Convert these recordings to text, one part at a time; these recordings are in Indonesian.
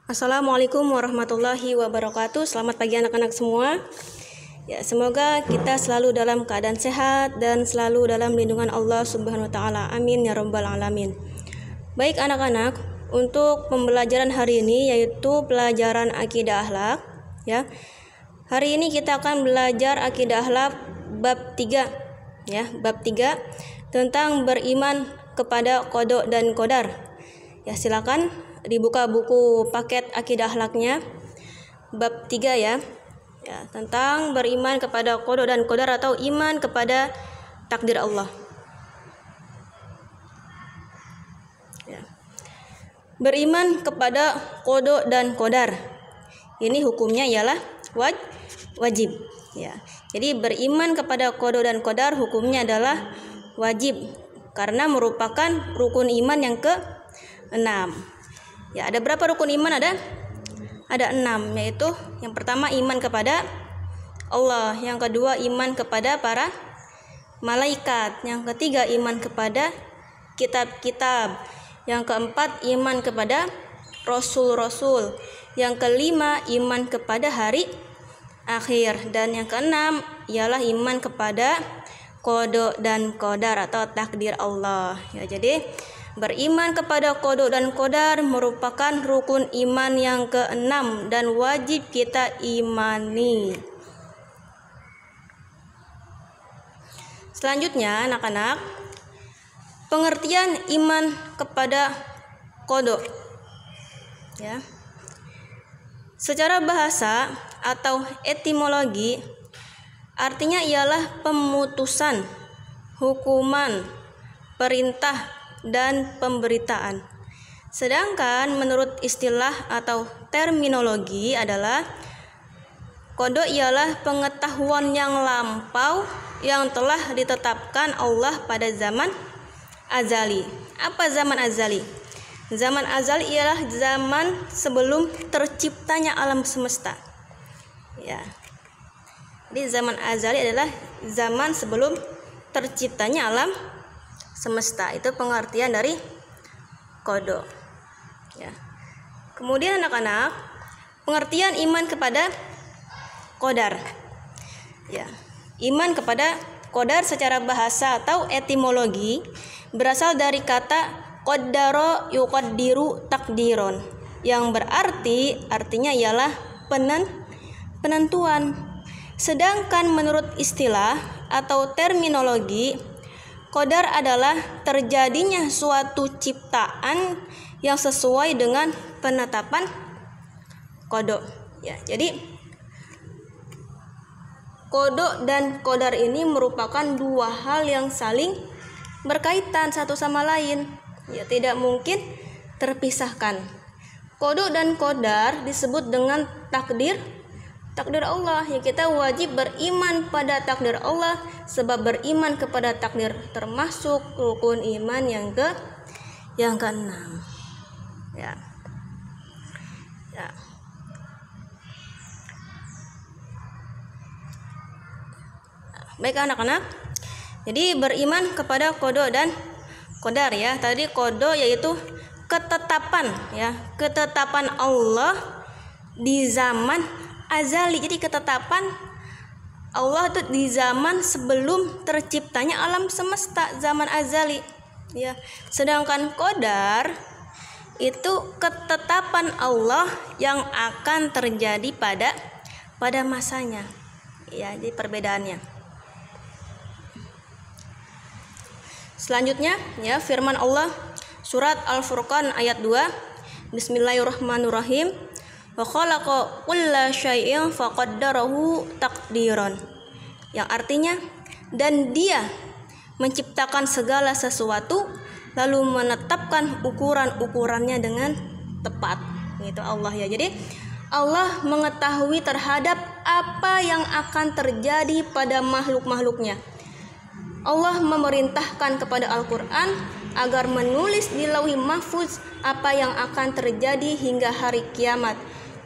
Assalamualaikum warahmatullahi wabarakatuh. Selamat pagi anak-anak semua. Ya, semoga kita selalu dalam keadaan sehat dan selalu dalam lindungan Allah Subhanahu wa taala. Amin ya rabbal alamin. Baik anak-anak, untuk pembelajaran hari ini yaitu pelajaran akidah akhlak, ya. Hari ini kita akan belajar akidah akhlak bab 3, ya, bab 3 tentang beriman kepada qada dan qadar. Ya, silakan dibuka buku paket akidah akhlaknya bab 3 ya. Ya, tentang beriman kepada qada dan qadar atau iman kepada takdir Allah. Ya. Beriman kepada qada dan qadar. Ini hukumnya ialah wajib. Ya. Jadi beriman kepada qada dan qadar hukumnya adalah wajib karena merupakan rukun iman yang ke-6. Ya, ada berapa rukun iman? Ada 6, yaitu yang pertama iman kepada Allah, yang kedua iman kepada para malaikat, yang ketiga iman kepada kitab-kitab, yang keempat iman kepada rasul-rasul, yang kelima iman kepada hari akhir, dan yang keenam ialah iman kepada qada dan qadar atau takdir Allah. Ya, jadi beriman kepada qada dan qadar merupakan rukun iman yang ke-6 dan wajib kita imani. Selanjutnya anak-anak, pengertian iman kepada qada. Ya. Secara bahasa atau etimologi artinya ialah pemutusan, hukuman, perintah dan pemberitaan. Sedangkan menurut istilah atau terminologi adalah qada ialah pengetahuan yang lampau yang telah ditetapkan Allah pada zaman azali. Apa zaman azali? Zaman azali ialah zaman sebelum terciptanya alam semesta. Ya. Jadi zaman azali adalah zaman sebelum terciptanya alam semesta. Itu pengertian dari qada. Ya. Kemudian anak-anak, pengertian iman kepada qadar. Ya. Iman kepada qadar secara bahasa atau etimologi berasal dari kata qaddara yuqaddiru takdiron, yang artinya ialah penentuan. Sedangkan menurut istilah atau terminologi, qadar adalah terjadinya suatu ciptaan yang sesuai dengan penetapan qada. Ya, jadi qada dan qadar ini merupakan dua hal yang saling berkaitan satu sama lain. Ya, tidak mungkin terpisahkan. Qada dan qadar disebut dengan takdir Allah. Ya, kita wajib beriman pada takdir Allah, sebab beriman kepada takdir termasuk rukun iman yang ke-6. Ya. Ya. Baik anak-anak. Jadi beriman kepada qada dan qadar ya. Tadi qada yaitu ketetapan ya, ketetapan Allah di zaman azali. Jadi ketetapan Allah itu di zaman sebelum terciptanya alam semesta, zaman azali. Ya. Sedangkan qadar itu ketetapan Allah yang akan terjadi pada masanya. Ya, jadi perbedaannya. Selanjutnya ya, firman Allah surat Al-Furqan ayat 2. Bismillahirrahmanirrahim. Wa khalaqa kulla syai'in faqaddarahu taqdiran. Yang artinya, dan Dia menciptakan segala sesuatu lalu menetapkan ukuran-ukurannya dengan tepat. Itu Allah ya. Jadi Allah mengetahui terhadap apa yang akan terjadi pada makhluk-makhluknya. Allah memerintahkan kepada Al-Quran agar menulis di Lauhul Mahfuz apa yang akan terjadi hingga hari kiamat.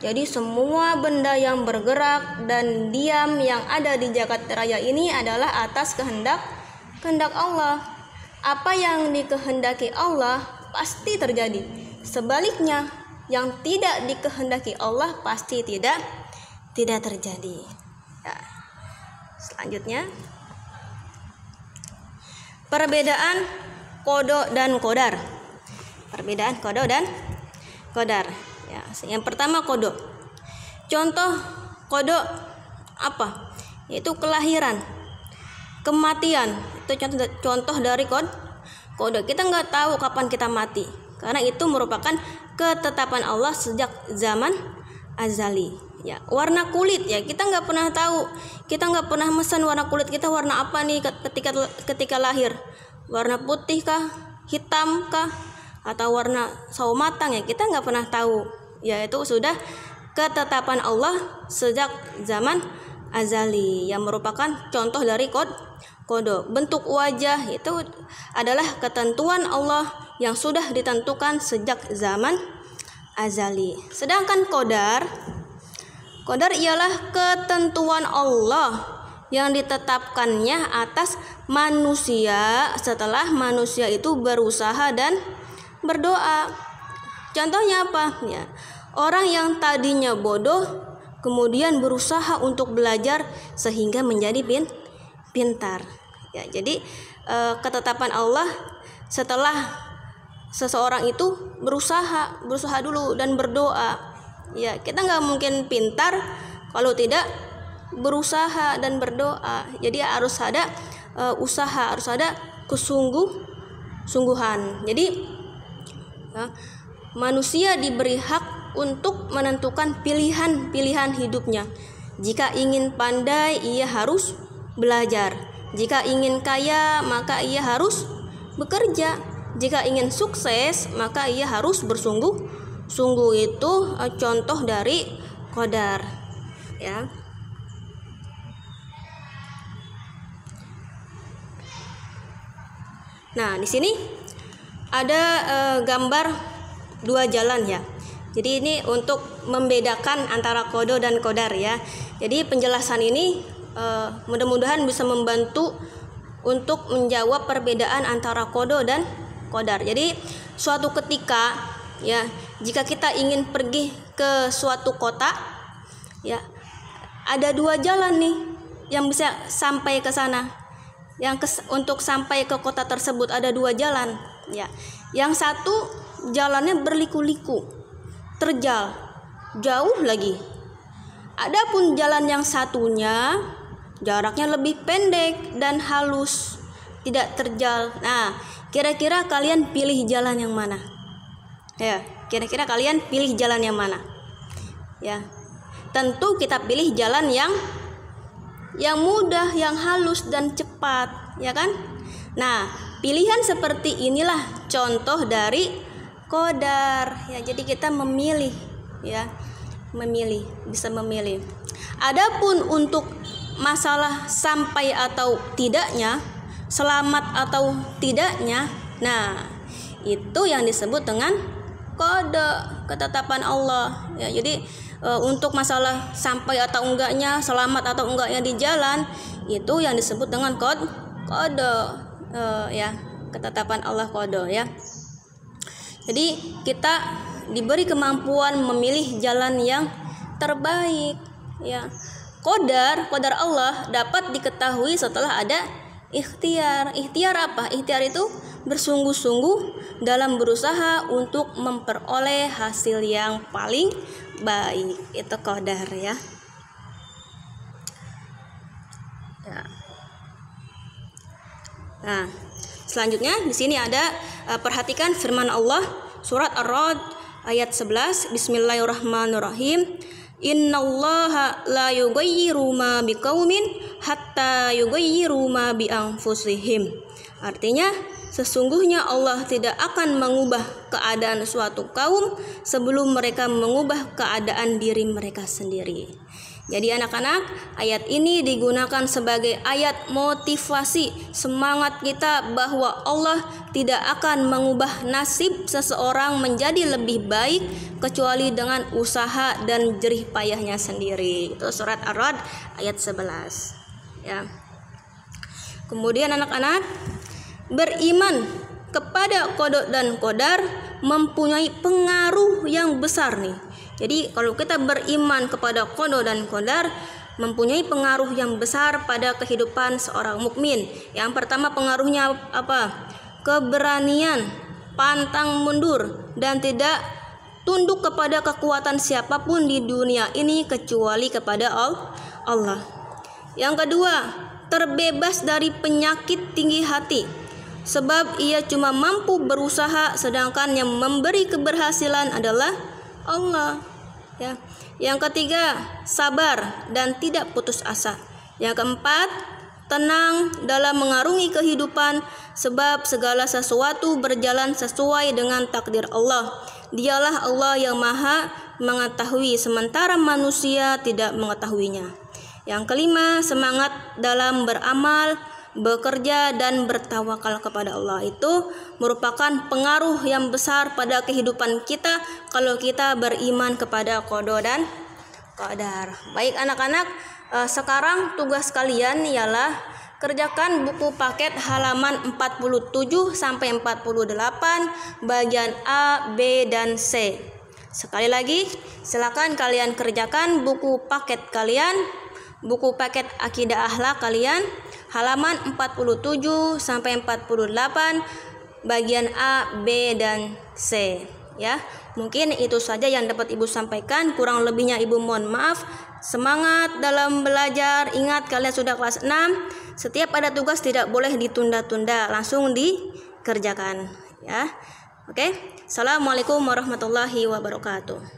Jadi semua benda yang bergerak dan diam yang ada di jagat raya ini adalah atas kehendak Allah. Apa yang dikehendaki Allah pasti terjadi. Sebaliknya, yang tidak dikehendaki Allah pasti tidak terjadi. Ya. Selanjutnya, perbedaan qada dan qadar. Perbedaan qada dan qadar. Ya, yang pertama qada. Contoh qada apa? Yaitu kelahiran, kematian. Itu contoh dari qada. Kita nggak tahu kapan kita mati, karena itu merupakan ketetapan Allah sejak zaman azali. Ya, warna kulit ya kita nggak pernah tahu, kita nggak pernah mesan warna kulit kita warna apa nih ketika lahir, warna putih kah, hitam kah, atau warna sawo matang ya kita nggak pernah tahu. Ya itu sudah ketetapan Allah sejak zaman azali yang merupakan contoh dari qada. Bentuk wajah itu adalah ketentuan Allah yang sudah ditentukan sejak zaman azali. Sedangkan qadar ialah ketentuan Allah yang ditetapkannya atas manusia setelah manusia itu berusaha dan berdoa. Contohnya apa? Ya, orang yang tadinya bodoh kemudian berusaha untuk belajar sehingga menjadi pintar. Ya, jadi ketetapan Allah setelah seseorang itu berusaha dulu dan berdoa. Ya, kita nggak mungkin pintar kalau tidak berusaha dan berdoa. Jadi harus ada usaha, harus ada kesungguhan. Jadi ya, manusia diberi hak untuk menentukan pilihan hidupnya. Jika ingin pandai, ia harus belajar. Jika ingin kaya, maka ia harus bekerja. Jika ingin sukses, maka ia harus bersungguh-sungguh. Itu contoh dari qadar. Ya. Nah, di sini ada gambar dua jalan ya. Jadi ini untuk membedakan antara qada dan qadar ya. Jadi penjelasan ini mudah-mudahan bisa membantu untuk menjawab perbedaan antara qada dan qadar. Jadi suatu ketika ya, jika kita ingin pergi ke suatu kota ya, ada dua jalan nih yang bisa sampai ke sana. Untuk sampai ke kota tersebut ada dua jalan ya. Yang satu jalannya berliku-liku, terjal, jauh lagi. Adapun jalan yang satunya jaraknya lebih pendek dan halus, tidak terjal. Nah, kira-kira kalian pilih jalan yang mana? Ya, kira-kira kalian pilih jalan yang mana? Ya, tentu kita pilih jalan yang mudah, yang halus dan cepat, ya kan? Nah, pilihan seperti inilah contoh dari qadar. Ya, jadi kita memilih, ya, bisa memilih. Adapun untuk masalah sampai atau tidaknya, selamat atau tidaknya, nah itu yang disebut dengan qada, ketetapan Allah. Ya, jadi untuk masalah sampai atau enggaknya, selamat atau enggaknya di jalan, itu yang disebut dengan qada, ya, ketetapan Allah, qada ya. Jadi kita diberi kemampuan memilih jalan yang terbaik ya. Qadar Allah dapat diketahui setelah ada ikhtiar. Ikhtiar apa? Ikhtiar itu bersungguh-sungguh dalam berusaha untuk memperoleh hasil yang paling baik. Itu qadar ya. Nah, selanjutnya di sini ada perhatikan firman Allah surat Ar-Ra'd ayat 11. Bismillahirrahmanirrahim. Innallaha la yughayyiru ma biqaumin hatta yughayyiru ma bi anfusihim. Artinya, sesungguhnya Allah tidak akan mengubah keadaan suatu kaum sebelum mereka mengubah keadaan diri mereka sendiri. Jadi anak-anak, ayat ini digunakan sebagai ayat motivasi semangat kita bahwa Allah tidak akan mengubah nasib seseorang menjadi lebih baik kecuali dengan usaha dan jerih payahnya sendiri. Itu surat Ar-Ra'd ayat 11. Ya. Kemudian anak-anak, beriman kepada qada dan qadar mempunyai pengaruh yang besar nih. Jadi kalau kita beriman kepada qada dan qadar mempunyai pengaruh yang besar pada kehidupan seorang mukmin. Yang pertama pengaruhnya apa? Keberanian, pantang mundur, dan tidak tunduk kepada kekuatan siapapun di dunia ini kecuali kepada Allah. Yang kedua, terbebas dari penyakit tinggi hati, sebab ia cuma mampu berusaha sedangkan yang memberi keberhasilan adalah Allah. Ya. Yang ketiga, sabar dan tidak putus asa. Yang keempat, tenang dalam mengarungi kehidupan, sebab segala sesuatu berjalan sesuai dengan takdir Allah. Dialah Allah yang maha mengetahui, sementara manusia tidak mengetahuinya. Yang kelima, semangat dalam beramal, bekerja, dan bertawakal kepada Allah. Itu merupakan pengaruh yang besar pada kehidupan kita kalau kita beriman kepada qada dan qadar. Baik anak-anak, sekarang tugas kalian ialah kerjakan buku paket halaman 47 sampai 48 bagian A, B, dan C. Sekali lagi, silakan kalian kerjakan buku paket kalian, buku paket akidah akhlak kalian halaman 47 sampai 48 bagian A, B, dan C ya. Mungkin itu saja yang dapat Ibu sampaikan, kurang lebihnya Ibu mohon maaf. Semangat dalam belajar, ingat kalian sudah kelas 6. Setiap ada tugas tidak boleh ditunda-tunda, langsung dikerjakan ya. Oke. Assalamualaikum warahmatullahi wabarakatuh.